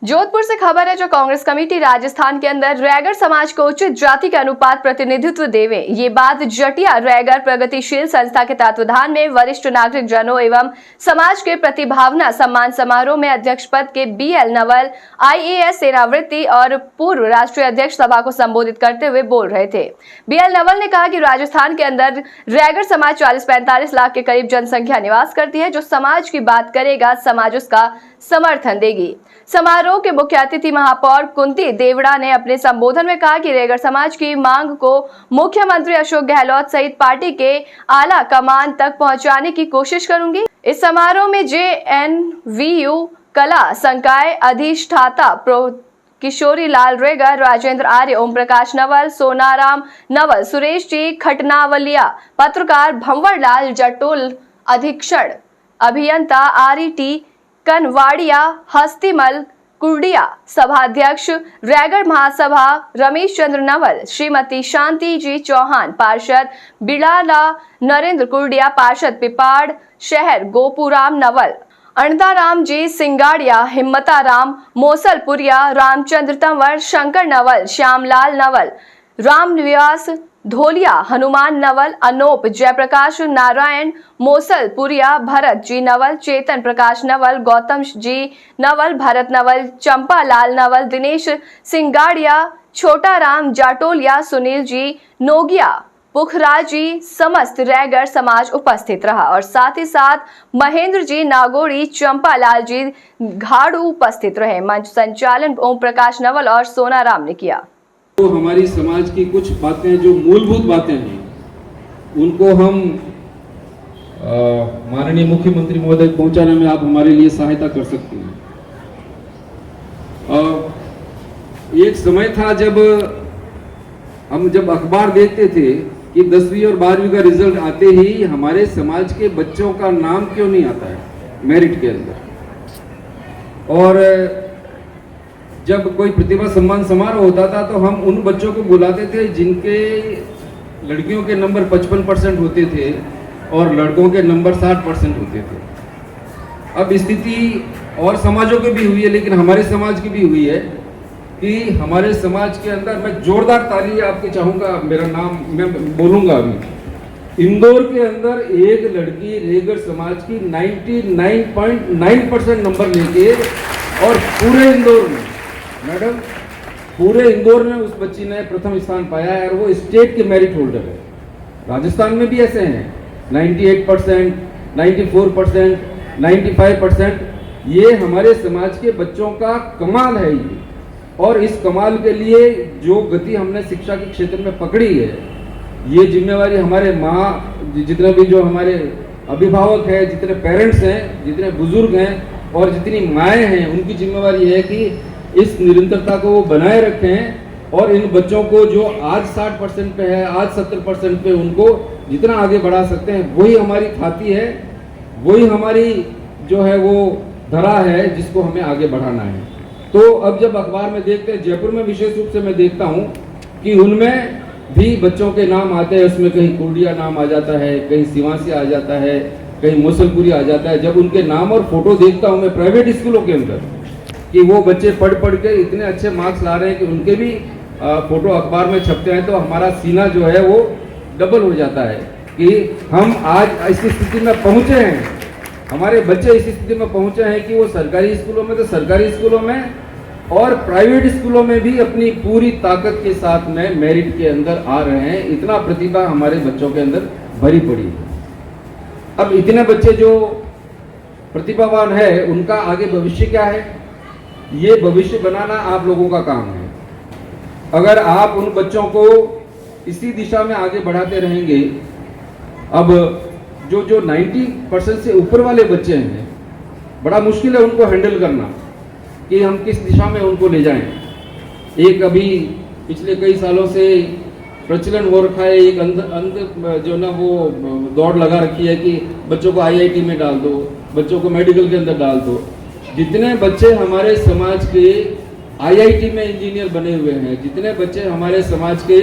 जोधपुर से खबर है जो कांग्रेस कमेटी राजस्थान के अंदर रैगर समाज को उचित जाति के अनुपात प्रतिनिधित्व देवे। ये बात जटिया रैगर प्रगतिशील संस्था के तत्वाधान में वरिष्ठ नागरिक जनों एवं समाज के प्रतिभावना सम्मान समारोह में अध्यक्ष पद के BL नवल IAS सेनावृत्ति और पूर्व राष्ट्रीय अध्यक्ष सभा को संबोधित करते हुए बोल रहे थे। BL नवल ने कहा कि राजस्थान के अंदर रैगर समाज 40-45 लाख के करीब जनसंख्या निवास करती है। जो समाज की बात करेगा समाज उसका समर्थन देगी। समारोह के मुख्य अतिथि महापौर कुंती देवड़ा ने अपने संबोधन में कहा कि रैगर समाज की मांग को मुख्यमंत्री अशोक गहलोत सहित पार्टी के आला कमान तक पहुंचाने की कोशिश करूंगी। इस समारोह में JNVU कला संकाय अधिष्ठाता किशोरी लाल रैगर, राजेंद्र आर्य, ओम प्रकाश नवल, सोनाराम नवल, सुरेश जी खटनावलिया, पत्रकार भंवर लाल जटोल, अधीक्षण अभियंता RET कनवाड़िया, हस्तिमल कुर्डिया, सभाध्यक्ष रैगर महासभा रमेश चंद्र नवल, श्रीमती शांति जी चौहान, पार्षद बिड़ाला नरेंद्र कुर्डिया, पार्षद पिपाड़ शहर गोपूराम नवल, अणदाराम जी सिंगाड़िया, हिम्मताराम मोसलपुरिया, रामचंद्र तंवर, शंकर नवल, श्यामलाल नवल, रामनिवास धोलिया, हनुमान नवल, अनोप जयप्रकाश नारायण मोसलपुरिया, भरत जी नवल, चेतन प्रकाश नवल, गौतम जी नवल, भरत नवल, चंपा लाल नवल, दिनेश सिंगाड़िया, छोटा राम जाटोलिया, सुनील जी नोगिया, पुखराज जी, समस्त रैगर समाज उपस्थित रहा और साथ ही साथ महेंद्र जी नागोड़ी, चंपा लाल जी घाड़ू उपस्थित रहे। मंच संचालन ओम प्रकाश नवल और सोनाराम ने किया। तो हमारी समाज की कुछ बातें जो मूलभूत बातें हैं उनको हम माननीय मुख्यमंत्री महोदय पहुंचाने में आप हमारे लिए सहायता कर सकते हैं। एक समय था जब हम अखबार देखते थे कि 10वीं और 12वीं का रिजल्ट आते ही हमारे समाज के बच्चों का नाम क्यों नहीं आता है मेरिट के अंदर, और जब कोई प्रतिभा सम्मान समारोह होता था तो हम उन बच्चों को बुलाते थे जिनके लड़कियों के नंबर 55% होते थे और लड़कों के नंबर 60% होते थे। अब स्थिति और समाजों की भी हुई है, लेकिन हमारे समाज की भी हुई है कि हमारे समाज के अंदर, मैं जोरदार ताली आपकी चाहूँगा, मेरा नाम मैं बोलूँगा अभी, इंदौर के अंदर एक लड़की रैगर समाज की 99.9% नंबर लेके, और पूरे इंदौर में मैडम पूरे इंदौर में उस बच्ची ने प्रथम स्थान पाया है और वो स्टेट के मेरिट होल्डर है। राजस्थान में भी ऐसे हैं 98%, 94%, 95%। ये हमारे समाज के बच्चों का कमाल है ये, और इस कमाल के लिए जो गति हमने शिक्षा के क्षेत्र में पकड़ी है, ये जिम्मेवारी हमारे जितने भी जो हमारे अभिभावक हैं, जितने पेरेंट्स हैं, जितने बुजुर्ग हैं और जितनी माएँ हैं, उनकी जिम्मेवारी है कि इस निरंतरता को वो बनाए रखें और इन बच्चों को जो आज 60% पे है, आज 70% पे, उनको जितना आगे बढ़ा सकते हैं, वही हमारी खाती है, वही हमारी जो है वो धरा है जिसको हमें आगे बढ़ाना है। तो अब जब अखबार में देखते हैं, जयपुर में विशेष रूप से मैं देखता हूँ कि उनमें भी बच्चों के नाम आते हैं, उसमें कहीं कुर्डिया नाम आ जाता है, कहीं सिवासी आ जाता है, कहीं मोसलपुरी आ जाता है। जब उनके नाम और फोटो देखता हूँ मैं प्राइवेट स्कूलों के अंदर कि वो बच्चे पढ़ के इतने अच्छे मार्क्स ला रहे हैं कि उनके भी फोटो अखबार में छपते हैं, तो हमारा सीना जो है वो डबल हो जाता है कि हम आज इस स्थिति में पहुंचे हैं, हमारे बच्चे इस स्थिति में पहुंचे हैं कि वो सरकारी स्कूलों में, तो सरकारी स्कूलों में और प्राइवेट स्कूलों में भी अपनी पूरी ताकत के साथ में मेरिट के अंदर आ रहे हैं। इतना प्रतिभा हमारे बच्चों के अंदर भरी पड़ी है। अब इतने बच्चे जो प्रतिभावान है, उनका आगे भविष्य क्या है, ये भविष्य बनाना आप लोगों का काम है। अगर आप उन बच्चों को इसी दिशा में आगे बढ़ाते रहेंगे, अब जो 90% से ऊपर वाले बच्चे हैं, बड़ा मुश्किल है उनको हैंडल करना कि हम किस दिशा में उनको ले जाएं। एक अभी पिछले कई सालों से प्रचलन हो रखा है, एक अंध जो ना वो दौड़ लगा रखी है कि बच्चों को IIT में डाल दो, बच्चों को मेडिकल के अंदर डाल दो। जितने बच्चे हमारे समाज के IIT में इंजीनियर बने हुए हैं, जितने बच्चे हमारे समाज के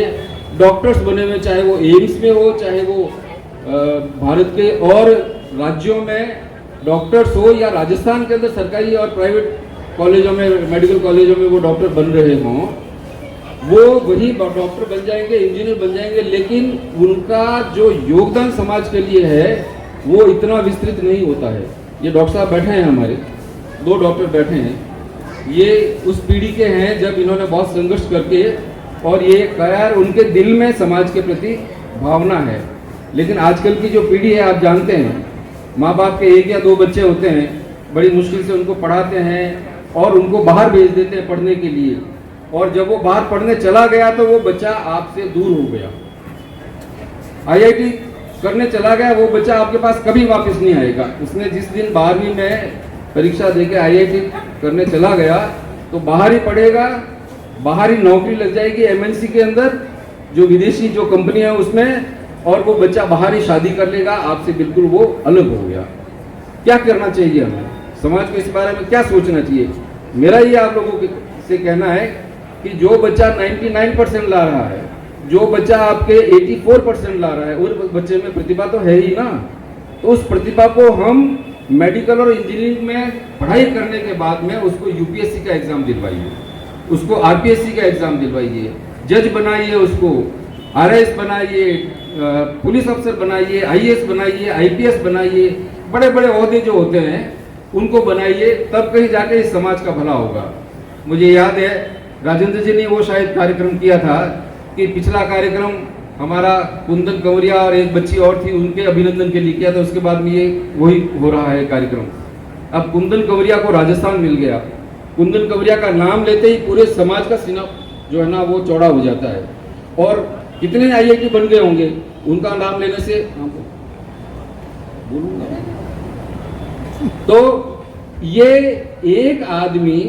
डॉक्टर्स बने हुए, चाहे वो एम्स में हो, चाहे वो भारत के और राज्यों में डॉक्टर्स हो, या राजस्थान के अंदर सरकारी और प्राइवेट कॉलेजों में, मेडिकल कॉलेजों में वो डॉक्टर बन रहे हों, वो वही डॉक्टर बन जाएंगे, इंजीनियर बन जाएंगे, लेकिन उनका जो योगदान समाज के लिए है वो इतना विस्तृत नहीं होता है। ये डॉक्टर साहब बैठे हैं, हमारे 2 डॉक्टर बैठे हैं, ये उस पीढ़ी के हैं जब इन्होंने बहुत संघर्ष करके और ये कयार उनके दिल में समाज के प्रति भावना है। लेकिन आजकल की जो पीढ़ी है, आप जानते हैं, माँ बाप के 1 या 2 बच्चे होते हैं, बड़ी मुश्किल से उनको पढ़ाते हैं और उनको बाहर भेज देते हैं पढ़ने के लिए, और जब वो बाहर पढ़ने चला गया तो वो बच्चा आपसे दूर हो गया। IIT करने चला गया वो बच्चा आपके पास कभी वापस नहीं आएगा। उसने जिस दिन 12वीं में परीक्षा देके IIT करने चला गया तो बाहर ही पढ़ेगा, बाहर ही नौकरी लग जाएगी MNC के अंदर, जो विदेशी जो कंपनी है उसमें, और वो बच्चा बाहर ही शादी कर लेगा, आपसे बिल्कुल वो अलग हो गया। क्या करना चाहिए हमें, समाज को इस बारे में क्या सोचना चाहिए? मेरा ये आप लोगों से कहना है कि जो बच्चा 99% ला रहा है, जो बच्चा आपके 84% ला रहा है, उस बच्चे में प्रतिभा तो है ही ना, तो उस प्रतिभा को हम मेडिकल और इंजीनियरिंग में पढ़ाई करने के बाद में उसको UPSC का एग्जाम दिलवाइए, उसको RPSC का एग्जाम दिलवाइए, जज बनाइए, उसको RIS बनाइए, पुलिस अफसर बनाइए, IAS बनाइए, IPS बनाइए, बड़े बड़े ओहदे जो होते हैं उनको बनाइए, तब कहीं जाके इस समाज का भला होगा। मुझे याद है राजेंद्र जी ने वो शायद कार्यक्रम किया था कि पिछला कार्यक्रम हमारा कुंदन कंवरिया और एक बच्ची और थी, उनके अभिनंदन के लिए किया था, उसके बाद में ये वही हो रहा है कार्यक्रम। अब कुंदन कंवरिया को राजस्थान मिल गया, कुंदन कंवरिया का नाम लेते ही पूरे समाज का सीना जो है ना वो चौड़ा हो जाता है, और कितने IIT बन गए होंगे उनका नाम लेने से। तो ये एक आदमी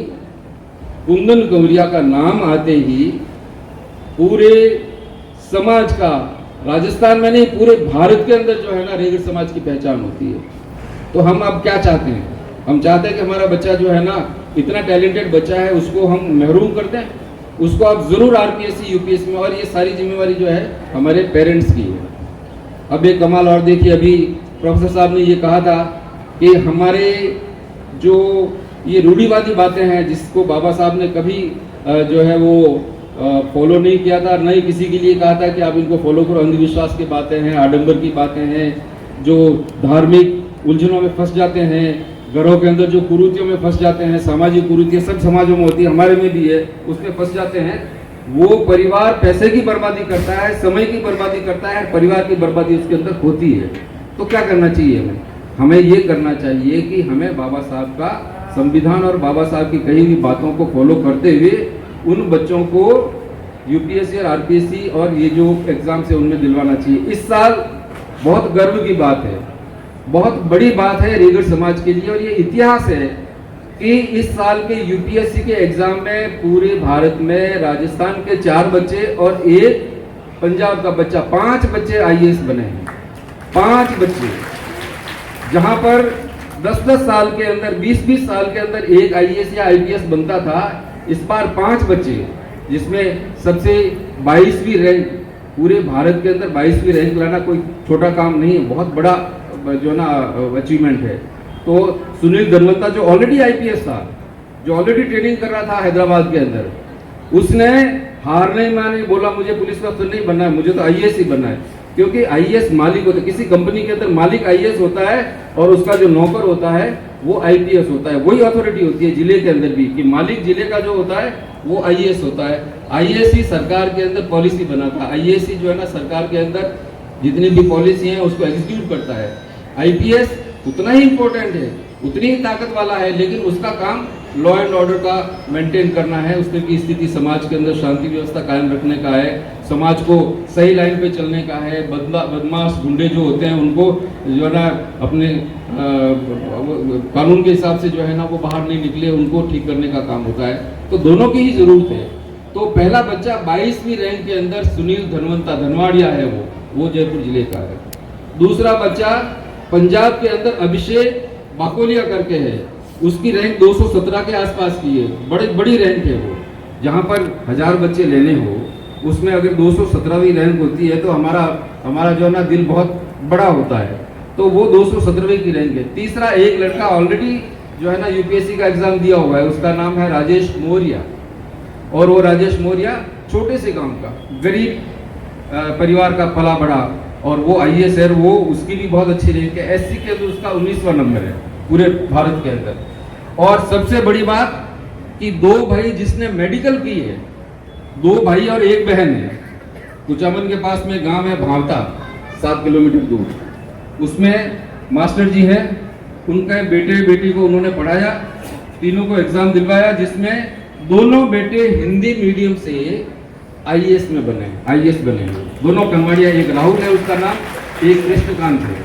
कुंदन कंवरिया का नाम आते ही पूरे समाज का, राजस्थान में नहीं पूरे भारत के अंदर जो है ना रेगड़ समाज की पहचान होती है। तो हम अब क्या चाहते हैं? हम चाहते हैं कि हमारा बच्चा जो है ना इतना टैलेंटेड बच्चा है, उसको हम महरूम कर दें, उसको आप जरूर RPSC UPSC में, और ये सारी जिम्मेवारी जो है हमारे पेरेंट्स की है। अब एक कमाल और देखिए, अभी प्रोफेसर साहब ने ये कहा था कि हमारे जो ये रूढ़िवादी बातें हैं जिसको बाबा साहब ने कभी जो है वो फॉलो नहीं किया था, नहीं किसी के लिए कहा था कि आप इनको फॉलो करो, अंधविश्वास की बातें हैं, आडंबर की बातें हैं, जो धार्मिक उलझनों में फंस जाते हैं, घरों के अंदर जो कुरीतियों में फंस जाते हैं, सामाजिक कुरीतियाँ सब समाजों में होती है, हमारे में भी है, उसमें फंस जाते हैं। वो परिवार पैसे की बर्बादी करता है, समय की बर्बादी करता है, परिवार की बर्बादी उसके अंदर होती है। तो क्या करना चाहिए हमें? हमें ये करना चाहिए कि हमें बाबा साहब का संविधान और बाबा साहब की कही हुई बातों को फॉलो करते हुए उन बच्चों को UPSC और RPSC और ये जो एग्जाम से उनमें दिलवाना चाहिए। इस साल बहुत गर्व की बात है, बहुत बड़ी बात है रेगड़ समाज के लिए, और ये इतिहास है कि इस साल के UPSC के एग्जाम में पूरे भारत में राजस्थान के 4 बच्चे और एक पंजाब का बच्चा, 5 बच्चे IAS बने हैं। 5 बच्चे, जहां पर 10-10 साल के अंदर, 20-20 साल के अंदर एक IAS या IPS बनता था, इस बार 5 बच्चे, जिसमें सबसे 22वीं रैंक, पूरे भारत के अंदर 22वीं रैंक लाना कोई छोटा काम नहीं है, बहुत बड़ा जो ना अचीवमेंट है। तो सुनील धनवंता जो ऑलरेडी IPS था, जो ऑलरेडी ट्रेनिंग कर रहा था हैदराबाद के अंदर, उसने हार नहीं मानी, बोला मुझे पुलिस अफसर नहीं बनना है, मुझे तो IAS ही बनना है। क्योंकि IAS मालिक होता है, किसी कंपनी के अंदर मालिक IAS होता है और उसका जो नौकर होता है वो IPS होता है। वही अथॉरिटी होती है जिले के अंदर भी, कि मालिक जिले का जो होता है वो IAS होता है। IAS ही सरकार के अंदर पॉलिसी बनाता है, IAS ही जो है ना सरकार के अंदर जितनी भी पॉलिसी है उसको एग्जीक्यूट करता है। IPS उतना ही इम्पोर्टेंट है, उतनी ही ताकत वाला है, लेकिन उसका काम लॉ एंड ऑर्डर का मेंटेन करना है, उस तरह की स्थिति समाज के अंदर शांति व्यवस्था कायम रखने का है, समाज को सही लाइन पे चलने का है। बदमाश गुंडे जो होते हैं उनको जो है ना अपने कानून के हिसाब से जो है ना वो बाहर नहीं निकले, उनको ठीक करने का काम होता है। तो दोनों की ही जरूरत है। तो पहला बच्चा 22वीं रैंक के अंदर सुनील धनवंता, धनवाड़िया है वो जयपुर जिले का है। दूसरा बच्चा पंजाब के अंदर अभिषेक बाकोलिया करके है, उसकी रैंक 217 के आसपास की है, बड़ी रैंक है वो। जहाँ पर 1000 बच्चे लेने हो उसमें अगर 217वीं रैंक होती है तो हमारा जो है ना दिल बहुत बड़ा होता है। तो वो 217वीं की रैंक है। तीसरा एक लड़का ऑलरेडी जो है ना यूपीएससी का एग्जाम दिया हुआ है, उसका नाम है राजेश मौर्य। और वो राजेश मौर्य छोटे से गांव का गरीब परिवार का पला बड़ा, और वो आईएएस है। वो उसकी भी बहुत अच्छी रैंक है। एससी के अंदर उसका 19वां नंबर है पूरे भारत के अंदर। और सबसे बड़ी बात कि 2 भाई जिसने मेडिकल की है, 2 भाई और 1 बहन है। कुचामन के पास में गांव है भावता, 7 किलोमीटर दूर, उसमें मास्टर जी हैं। उनके बेटे बेटी को उन्होंने पढ़ाया, तीनों को एग्जाम दिलवाया, जिसमें दोनों बेटे हिंदी मीडियम से आईएएस में बने, आईएएस बने। दोनों कन्वड़िया, एक राहुल है उसका नाम, एक कृष्णकांत है।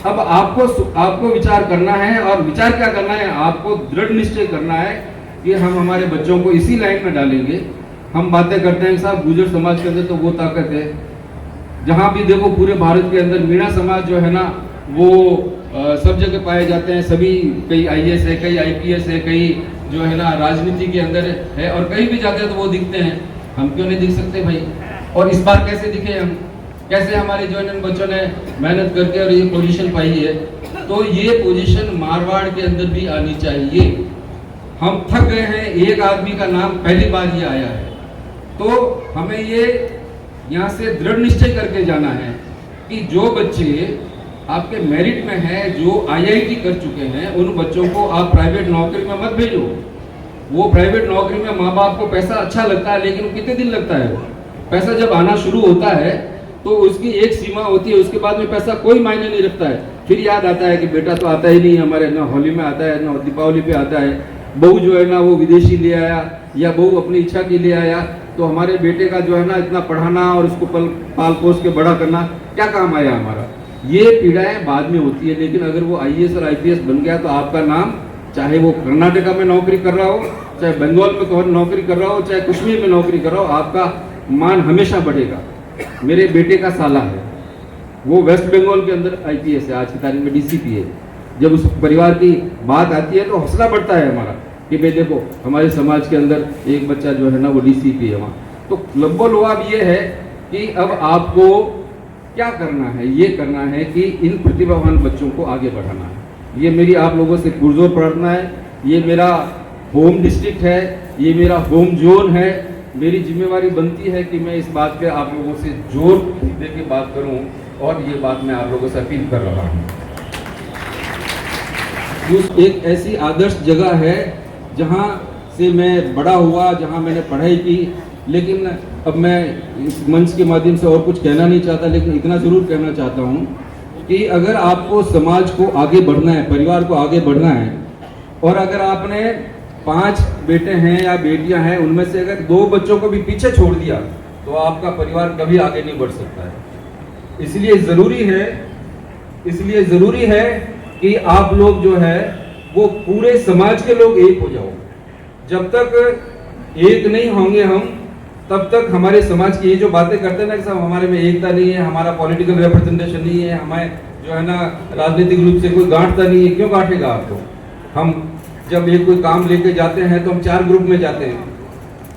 अब आपको विचार करना है, और विचार क्या करना है, आपको दृढ़ निश्चय करना है कि हम हमारे बच्चों को इसी लाइन में डालेंगे। हम बातें करते हैं साहब गुर्जर समाज के अंदर तो वो ताकत है, जहाँ भी देखो पूरे भारत के अंदर मीणा समाज जो है ना वो सब जगह पाए जाते हैं। सभी, कई आईएएस है, कई आईपीएस है, कई जो है ना राजनीति के अंदर है, और कहीं भी जाते हैं तो वो दिखते हैं। हम क्यों नहीं दिख सकते भाई? और इस बार कैसे दिखे हम? कैसे हमारे जो है बच्चों ने मेहनत करके और ये पोजीशन पाई है? तो ये पोजीशन मारवाड़ के अंदर भी आनी चाहिए। हम थक गए हैं, एक आदमी का नाम पहली बार ये आया है, तो हमें ये यहाँ से दृढ़ निश्चय करके जाना है कि जो बच्चे आपके मेरिट में है, जो आईआईटी कर चुके हैं, उन बच्चों को आप प्राइवेट नौकरी में मत भेजो। वो प्राइवेट नौकरी में माँ बाप को पैसा अच्छा लगता है, लेकिन कितने दिन लगता है? पैसा जब आना शुरू होता है तो उसकी एक सीमा होती है, उसके बाद में पैसा कोई मायने नहीं रखता है। फिर याद आता है कि बेटा तो आता ही नहीं हमारे, ना होली में आता है, ना दीपावली पे आता है। बहू जो है ना वो विदेशी ले आया, या बहू अपनी इच्छा की ले आया, तो हमारे बेटे का जो है ना इतना पढ़ाना और उसको पाल पोस के बड़ा करना क्या काम आया हमारा? ये पीड़ाएं बाद में होती है। लेकिन अगर वो आईएएस और आईपीएस बन गया तो आपका नाम, चाहे वो कर्नाटका में नौकरी कर रहा हो, चाहे बंगाल में नौकरी कर रहा हो, चाहे कश्मीर में नौकरी कर रहा हो, आपका मान हमेशा बढ़ेगा। मेरे बेटे का साला है, वो वेस्ट बंगाल के अंदर आईपीएस है, आज की तारीख में डीसीपी है। जब उस परिवार की बात आती है तो हौसला बढ़ता है हमारा कि भाई देखो हमारे समाज के अंदर एक बच्चा जो है ना वो डीसीपी है वहाँ। तो लब्बो-लुआब ये है कि अब आपको क्या करना है? ये करना है कि इन प्रतिभावान बच्चों को आगे बढ़ाना है। ये मेरी आप लोगों से पुरजोर प्रार्थना है। ये मेरा होम डिस्ट्रिक्ट है, ये मेरा होम जोन है। मेरी जिम्मेवारी बनती है कि मैं इस बात पे आप लोगों से जोर दे के बात करूं, और ये बात मैं आप लोगों से अपील कर रहा हूं। एक ऐसी आदर्श जगह है जहां से मैं बड़ा हुआ, जहां मैंने पढ़ाई की। लेकिन अब मैं इस मंच के माध्यम से और कुछ कहना नहीं चाहता, लेकिन इतना जरूर कहना चाहता हूं कि अगर आपको समाज को आगे बढ़ना है, परिवार को आगे बढ़ना है, और अगर आपने 5 बेटे हैं या बेटियां हैं, उनमें से अगर 2 बच्चों को भी पीछे छोड़ दिया तो आपका परिवार कभी आगे नहीं बढ़ सकता है। इसलिए ज़रूरी है कि आप लोग जो है वो पूरे समाज के लोग एक हो जाओ। जब तक एक नहीं होंगे हम, तब तक हमारे समाज की ये जो बातें करते हैं ना कि सब हमारे में एकता नहीं है, हमारा पॉलिटिकल रिप्रेजेंटेशन नहीं है, हमें जो है ना राजनीतिक रूप से कोई गांठता नहीं है। क्यों गांठेगा आपको? हम जब एक कोई काम लेके जाते हैं तो हम 4 ग्रुप में जाते हैं।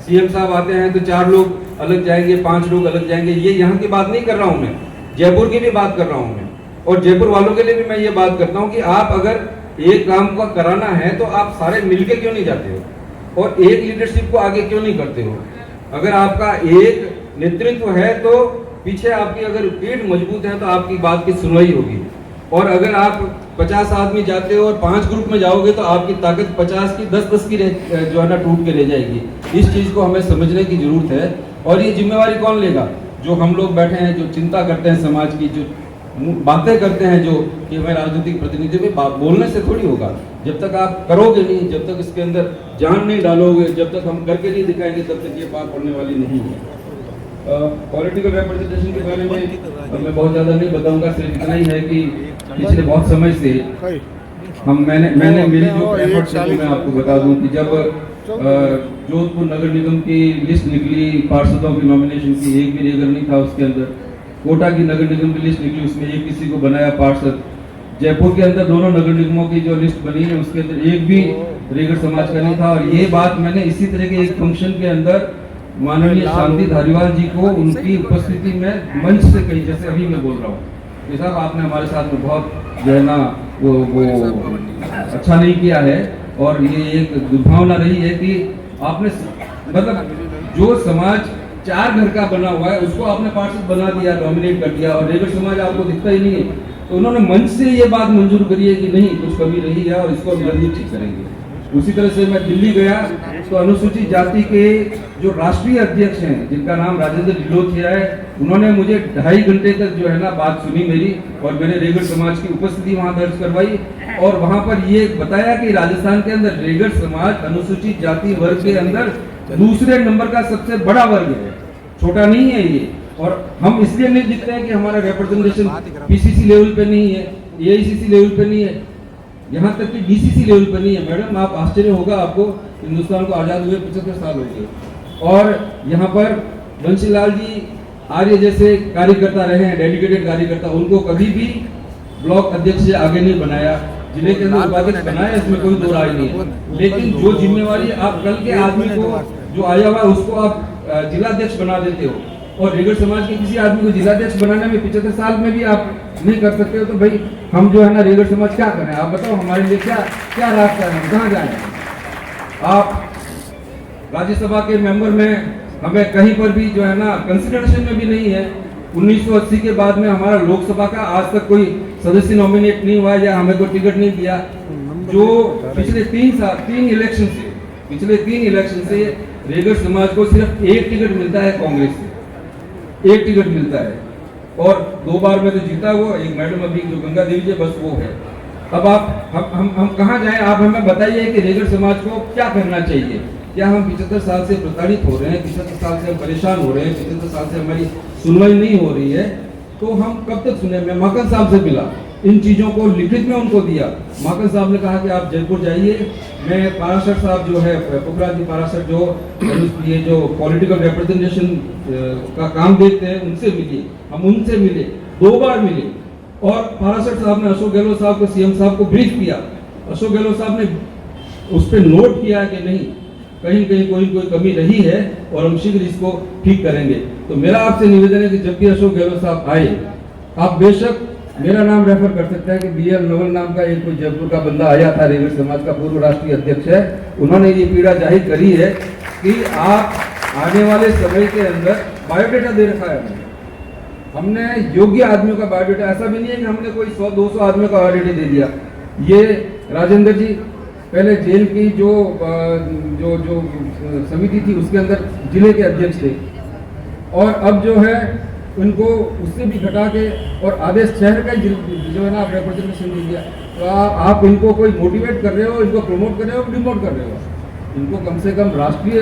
सीएम साहब आते हैं तो 4 लोग अलग जाएंगे, 5 लोग अलग जाएंगे। ये यहाँ की बात नहीं कर रहा हूँ मैं, जयपुर की भी बात कर रहा हूँ मैं। और जयपुर वालों के लिए भी मैं ये बात करता हूँ कि आप अगर एक काम को कराना है तो आप सारे मिलके क्यों नहीं जाते हो, और एक लीडरशिप को आगे क्यों नहीं करते हो? अगर आपका एक नेतृत्व है तो पीछे आपकी अगर पीठ मजबूत है तो आपकी बात की सुनवाई होगी। और अगर आप 50 आदमी जाते हो और 5 ग्रुप में जाओगे तो आपकी ताकत 50 की 10-10 की जो है ना टूट के रह जाएगी। इस चीज़ को हमें समझने की जरूरत है। और ये जिम्मेवारी कौन लेगा? जो हम लोग बैठे हैं, जो चिंता करते हैं समाज की, जो बातें करते हैं, जो कि हमें राजनीतिक प्रतिनिधि में बोलने से थोड़ी होगा। जब तक आप करोगे नहीं, जब तक इसके अंदर जान नहीं डालोगे, जब तक हम करके नहीं दिखाएंगे, तब तक ये बात पड़ने वाली नहीं है। पॉलिटिकल रिप्रेजेंटेशन के बारे में मैं बहुत ज़्यादा नहीं बताऊंगा, सिर्फ इतना ही है कि पिछले बहुत समय से मैंने मेरी जो एफर्ट्स है मैं आपको बता दूं कि जब जोधपुर नगर निगम की लिस्ट निकली पार्षदों की नॉमिनेशन की, एक भी रेगर नहीं था उसके अंदर। कोटा की नगर निगम की लिस्ट निकली, उसमें एक किसी को बनाया पार्षद। जयपुर के अंदर दोनों नगर निगमों की जो लिस्ट बनी है उसके अंदर एक भी रेगर समाज का नहीं था। और ये बात मैंने इसी तरह के एक फंक्शन के अंदर माननीय शांति धारीवाल जी को उनकी उपस्थिति में मंच से कही, जैसे अभी मैं बोल रहा हूँ कि साहब आपने हमारे साथ में बहुत जो है ना वो अच्छा नहीं किया है। और ये एक दुर्भावना रही है कि आपने मतलब जो समाज 4 घर का बना हुआ है उसको आपने पार्षद बना दिया, डोमिनेट कर दिया, और रेगड़ समाज आपको दिखता ही नहीं है। तो उन्होंने मंच से ये बात मंजूर करी है कि नहीं, कुछ कमी रही है और इसको हम जल्दी ठीक करेंगे। उसी तरह से मैं दिल्ली गया तो अनुसूचित जाति के जो राष्ट्रीय अध्यक्ष हैं, जिनका नाम राजेंद्र ढिलोथिया है, उन्होंने मुझे 2.5 घंटे तक जो है ना बात सुनी मेरी, और मैंने रेगड़ समाज की उपस्थिति वहां दर्ज करवाई। और वहां पर ये बताया कि राजस्थान के अंदर रेगड़ समाज अनुसूचित जाति वर्ग के अंदर दूसरे नंबर का सबसे बड़ा वर्ग है, छोटा नहीं है ये। और हम इसलिए नहीं दिखते हैं कि हमारा रिप्रेजेंटेशन पीसीसी लेवल पे नहीं है, एआईसीसी लेवल पे नहीं है, यहाँ तक कि डीसीसी लेवल पे नहीं है। मैडम, आप आश्चर्य होगा, आपको हिंदुस्तान को आजाद हुए 75 साल हो गए, और यहाँ पर बंशीलाल जी आर्य जैसे कार्यकर्ता रहे हैं, डेडिकेटेड कार्यकर्ता, उनको कभी भी ब्लॉक अध्यक्ष से आगे नहीं बनाया, जिले के अंदर उपाध्यक्ष बनाया, इसमें कोई दो राय नहीं है। लेकिन जो जिम्मेवारी आप कल के आदमी को जो आया हुआ है उसको आप जिलाध्यक्ष बना देते हो, और रेगड़ समाज के किसी आदमी को जिलाध्यक्ष बनाने में 75 साल में भी आप नहीं कर सकते हो, तो भाई हम जो है ना रेगड़ समाज क्या करें? आप बताओ, हमारे लिए क्या रास्ता है, हम कहाँ जाएं? आप राज्यसभा के मेंबर में हमें कहीं पर भी जो है ना कंसिडरेशन में भी नहीं है। 1980 के बाद में हमारा लोकसभा का आज तक कोई सदस्य नॉमिनेट नहीं हुआ या हमें कोई टिकट नहीं दिया। जो पिछले 3 इलेक्शन से रेगड़ समाज को सिर्फ 1 टिकट मिलता है कांग्रेस से, 1 टिकट मिलता है, और 2 बार में तो जीता वो एक मैडम अभी जो गंगा देवी जी, बस वो है। अब आप हम कहाँ जाएं? आप हमें बताइए कि रेगड़ समाज को क्या करना चाहिए? क्या हम 75 साल से प्रताड़ित हो रहे हैं, 75 साल से हम परेशान हो रहे हैं, 75 साल से हमारी सुनवाई नहीं हो रही है, तो हम कब तक सुने? मैं माकन साहब से मिला, इन चीज़ों को लिखित में उनको दिया। माकन साहब ने कहा कि आप जयपुर जाइए, मैं पाराशर साहब जो है, पुखराज जी पाराशर, जो ये जो पॉलिटिकल रिप्रेजेंटेशन का काम देखते हैं, उनसे मिलिए। हम उनसे मिले, 2 बार मिले, और पाराशर साहब ने अशोक गहलोत साहब को, सीएम साहब को ब्रीफ किया। अशोक गहलोत साहब ने उस पर नोट किया कि नहीं, कहीं कोई कमी रही है और हम शीघ्र इसको ठीक करेंगे। तो मेरा आपसे निवेदन है कि जब भी अशोक गहलोत साहब आए, आप बेशक मेरा नाम रेफर कर सकते हैं कि बीएल नवल नाम का एक कोई जयपुर का बंदा आया था, रेगड़ समाज का पूर्व राष्ट्रीय अध्यक्ष है, उन्होंने ये पीड़ा जाहिर करी है कि आप आने वाले समय के अंदर बायोडेटा दे रखा है। हमने योग्य आदमियों का बायोडेटा, ऐसा भी नहीं है कि हमने कोई 100-200 आदमियों का बायोडेटा दे दिया। ये राजेंद्र जी पहले जेल की जो समिति थी उसके अंदर जिले के अध्यक्ष थे, और अब जो है उनको उससे भी घटा के और आधे शहर का जो है ना आप रिप्रेजेंटेशन दे दिया। तो आप इनको कोई मोटिवेट कर रहे हो, इनको प्रमोट कर रहे हो, डिमोट कर रहे हो? इनको कम से कम राष्ट्रीय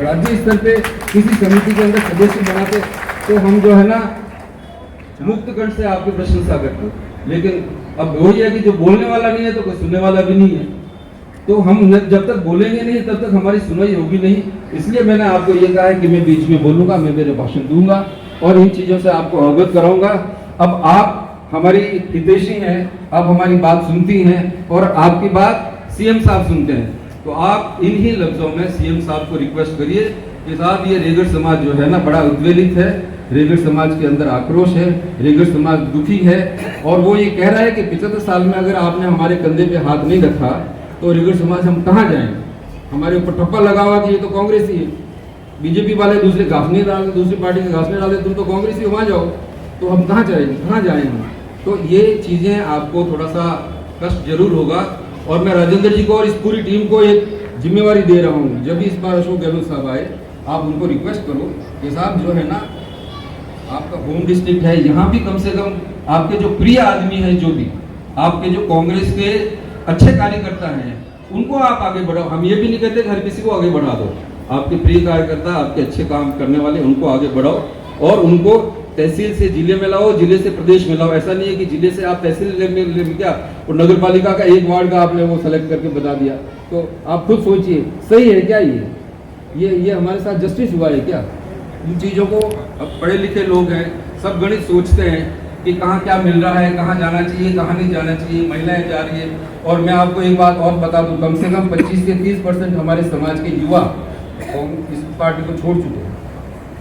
राज्य स्तर पे किसी समिति के अंदर सदस्य बनाते तो हम जो है ना मुक्त कंठ से आपकी प्रशंसा करते। लेकिन अब वही है कि जो बोलने वाला नहीं है तो कोई सुनने वाला भी नहीं है, तो हम जब तक बोलेंगे नहीं तब तक हमारी सुनवाई होगी नहीं। इसलिए मैंने आपको ये कहा है कि मैं बीच में बोलूंगा, मैं मेरे भाषण दूंगा और इन चीज़ों से आपको अवगत कराऊंगा। अब आप हमारी हितैषी हैं, आप हमारी बात सुनती हैं और आपकी बात सीएम साहब सुनते हैं, तो आप इन्हीं लफ्जों में सीएम साहब को रिक्वेस्ट करिए कि साहब ये रेगड़ समाज जो है ना बड़ा उद्वेलित है, रेगड़ समाज के अंदर आक्रोश है, रेगड़ समाज दुखी है, और वो ये कह रहा है कि 75 साल में अगर आपने हमारे कंधे पे हाथ नहीं रखा तो रेगड़ समाज हम कहाँ जाएंगे? हमारे ऊपर ठप्पा लगा हुआ कि ये तो कांग्रेस ही है, बीजेपी वाले दूसरे घास नहीं डालते, दूसरी पार्टी के घास नहीं डालते, तुम तो कांग्रेस ही वहाँ जाओ, तो हम कहाँ जाएंगे, कहाँ जाएंगे? तो ये चीज़ें आपको थोड़ा सा कष्ट जरूर होगा, और मैं राजेंद्र जी को और इस पूरी टीम को एक जिम्मेवारी दे रहा हूँ। जब भी इस बार अशोक गहलोत साहब आए, आप उनको रिक्वेस्ट करो कि साहब जो है ना आपका होम डिस्ट्रिक्ट है, यहाँ भी कम से कम आपके जो प्रिय आदमी हैं, जो भी आपके जो कांग्रेस के अच्छे कार्यकर्ता हैं, उनको आप आगे बढ़ाओ। हम ये भी नहीं कहते कि हर किसी को आगे बढ़ा दो, आपके प्रिय कार्यकर्ता, आपके अच्छे काम करने वाले, उनको आगे बढ़ाओ और उनको तहसील से जिले में लाओ, जिले से प्रदेश में लाओ। ऐसा नहीं है कि जिले से आप तहसील में क्या और नगर पालिका का एक वार्ड का आपने वो सेलेक्ट करके बता दिया, तो आप खुद सोचिए सही है क्या? ये हमारे साथ जस्टिस हुआ है क्या? इन चीज़ों को अब पढ़े लिखे लोग हैं, सब गणित सोचते हैं कि कहाँ क्या मिल रहा है, कहाँ जाना चाहिए, कहाँ नहीं जाना चाहिए, महिलाएं जा रही है। और मैं आपको एक बात और बता दूं, कम से कम 25 से 30% हमारे समाज के युवा इस पार्टी को छोड़ चुके हैं,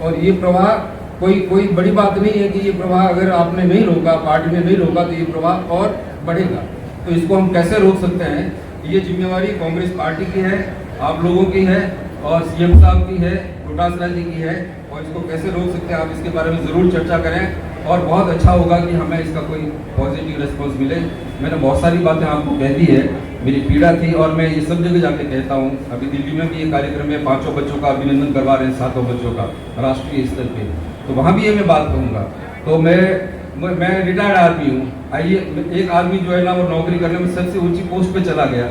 और ये प्रवाह कोई बड़ी बात नहीं है कि ये प्रवाह अगर आपने नहीं रोका, पार्टी ने नहीं रोका, तो ये प्रवाह और बढ़ेगा। तो इसको हम कैसे रोक सकते हैं, ये जिम्मेवारी कांग्रेस पार्टी की है, आप लोगों की है और सीएम साहब की है, डोटासरा जी की है। और इसको कैसे रोक सकते हैं आप इसके बारे में ज़रूर चर्चा करें और बहुत अच्छा होगा कि हमें इसका कोई पॉजिटिव रिस्पॉन्स मिले। मैंने बहुत सारी बातें आपको कह दी है, मेरी पीड़ा थी और मैं ये सब जगह जाके कहता हूँ। अभी दिल्ली में भी ये कार्यक्रम में 5 बच्चों का अभिनंदन करवा रहे हैं, 7 बच्चों का राष्ट्रीय स्तर पे, तो वहाँ भी ये मैं बात कहूँगा। तो मैं रिटायर्ड आर्मी हूँ। आइए, एक आदमी जो है ना वो नौकरी करने में सबसे ऊंची पोस्ट पे चला गया,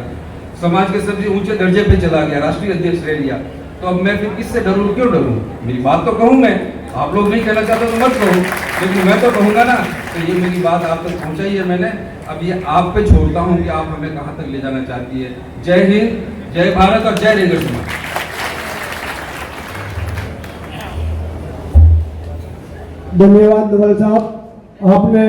समाज के सबसे ऊंचे दर्जे पे चला गया, राष्ट्रीय अध्यक्ष रह लिया, तो अब मैं फिर किससे डरूं, क्यों डरूं? मेरी बात तो कहूँ मैं, आप लोग नहीं कहना चाहते तो मत कहो, लेकिन मैं तो कहूँगा ना। तो ये मेरी बात आप तक पहुँचाई है मैंने, अब ये आप पे छोड़ता हूँ कि आप हमें कहाँ तक ले जाना चाहती है। जय हिंद, जय भारत और जय रेगड़ समाज। धन्यवाद नवल साहब, आपने